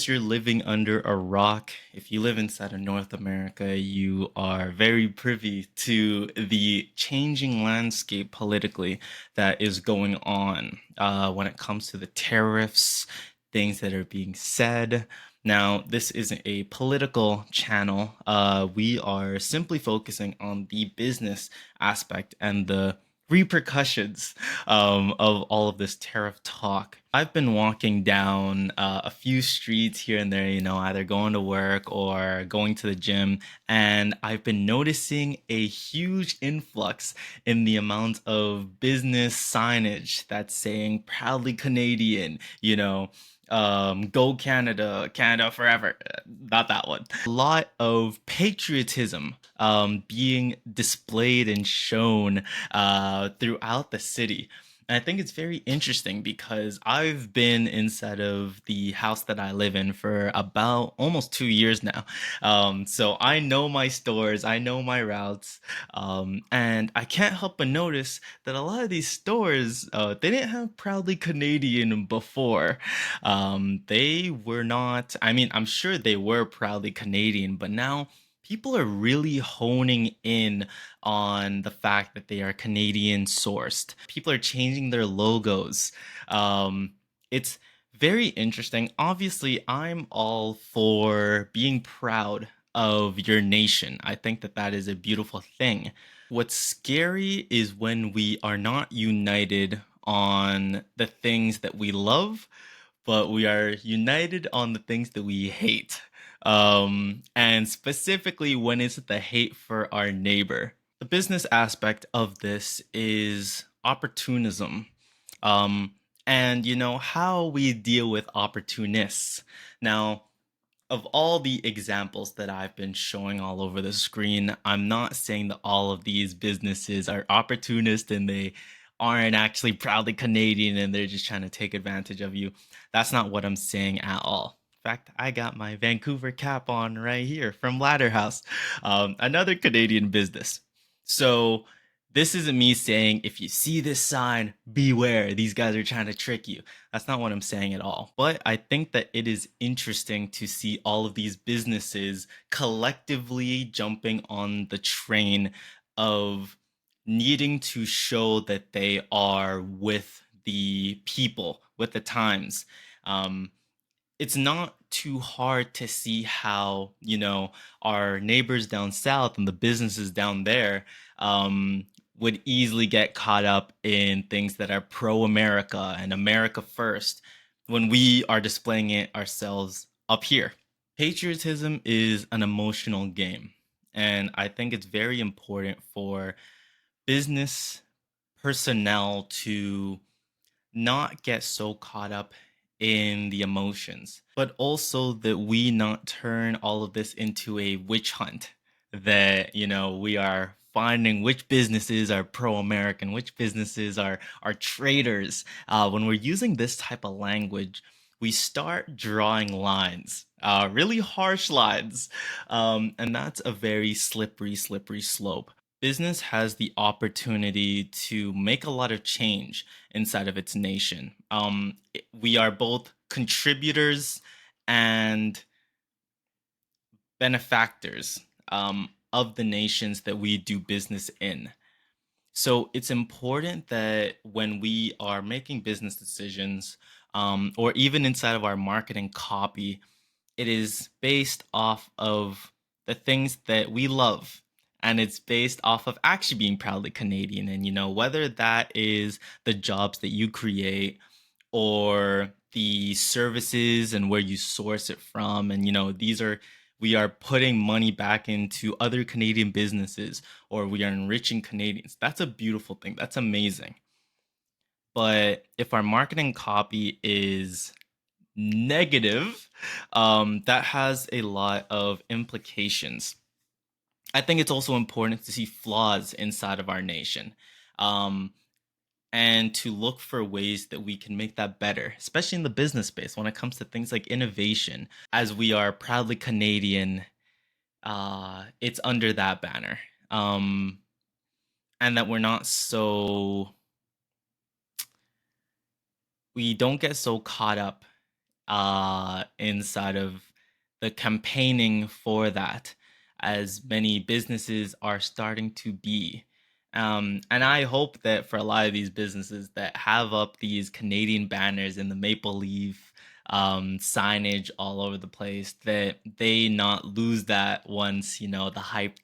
Unless you're living under a rock, if you live inside of North America, you are very privy to the changing landscape politically that is going on when it comes to the tariffs, things that are being said. Now, this isn't a political channel. We are simply focusing on the business aspect and the repercussions of all of this tariff talk. I've been walking down a few streets here and there, either going to work or going to the gym, and I've been noticing a huge influx in the amount of business signage that's saying proudly Canadian, go Canada, Canada forever. Not that one. A lot of patriotism being displayed and shown throughout the city. And I think it's very interesting because I've been inside of the house that I live in for about almost 2 years now. So I know my stores, I know my routes, and I can't help but notice that a lot of these stores, they didn't have Proudly Canadian before. They were not, I mean, I'm sure they were Proudly Canadian, but now people are really honing in on the fact that they are Canadian sourced. People are changing their logos. It's very interesting. Obviously, I'm all for being proud of your nation. I think that that is a beautiful thing. What's scary is when we are not united on the things that we love, but we are united on the things that we hate. And specifically when it's the hate for our neighbor. The business aspect of this is opportunism. Um, and how we deal with opportunists. Now, of all the examples that I've been showing all over the screen, I'm not saying that all of these businesses are opportunist and they aren't actually proudly Canadian and they're just trying to take advantage of you. That's not what I'm saying at all. In fact, I got my Vancouver cap on right here from Ladder House, another Canadian business. So this isn't me saying if you see this sign, beware. These guys are trying to trick you. That's not what I'm saying at all. But I think that it is interesting to see all of these businesses collectively jumping on the train of needing to show that they are with the people, with the times. Um, it's not too hard to see how, our neighbors down south and the businesses down there would easily get caught up in things that are pro America and America first when we are displaying it ourselves up here. Patriotism is an emotional game. And I think it's very important for business personnel to not get so caught up in the emotions, but also that we not turn all of this into a witch hunt. That we are finding which businesses are pro-American, which businesses are traitors. When we're using this type of language, we start drawing lines, really harsh lines, and that's a very slippery, slippery slope. Business has the opportunity to make a lot of change inside of its nation. We are both contributors and benefactors of the nations that we do business in. So it's important that when we are making business decisions, or even inside of our marketing copy, it is based off of the things that we love. And it's based off of actually being proudly Canadian. And, whether that is the jobs that you create or the services and where you source it from. And, we are putting money back into other Canadian businesses or we are enriching Canadians. That's a beautiful thing. That's amazing. But if our marketing copy is negative, that has a lot of implications. I think it's also important to see flaws inside of our nation, um, and to look for ways that we can make that better, especially in the business space when it comes to things like innovation. As we are proudly Canadian, it's under that banner, um, and that we don't get so caught up inside of the campaigning for that, as many businesses are starting to be. And I hope that for a lot of these businesses that have up these Canadian banners and the maple leaf signage all over the place, that they not lose that once, the hype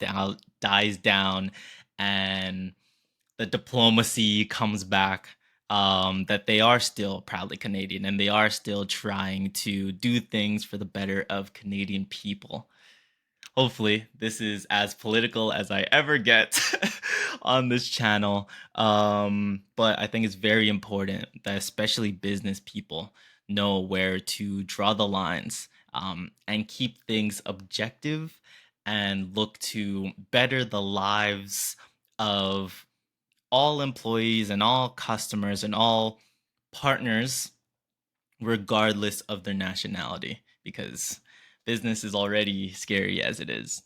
dies down and the diplomacy comes back, that they are still proudly Canadian and they are still trying to do things for the better of Canadian people. Hopefully, this is as political as I ever get on this channel. But I think it's very important that especially business people know where to draw the lines, and keep things objective and look to better the lives of all employees and all customers and all partners, regardless of their nationality, because business is already scary as it is.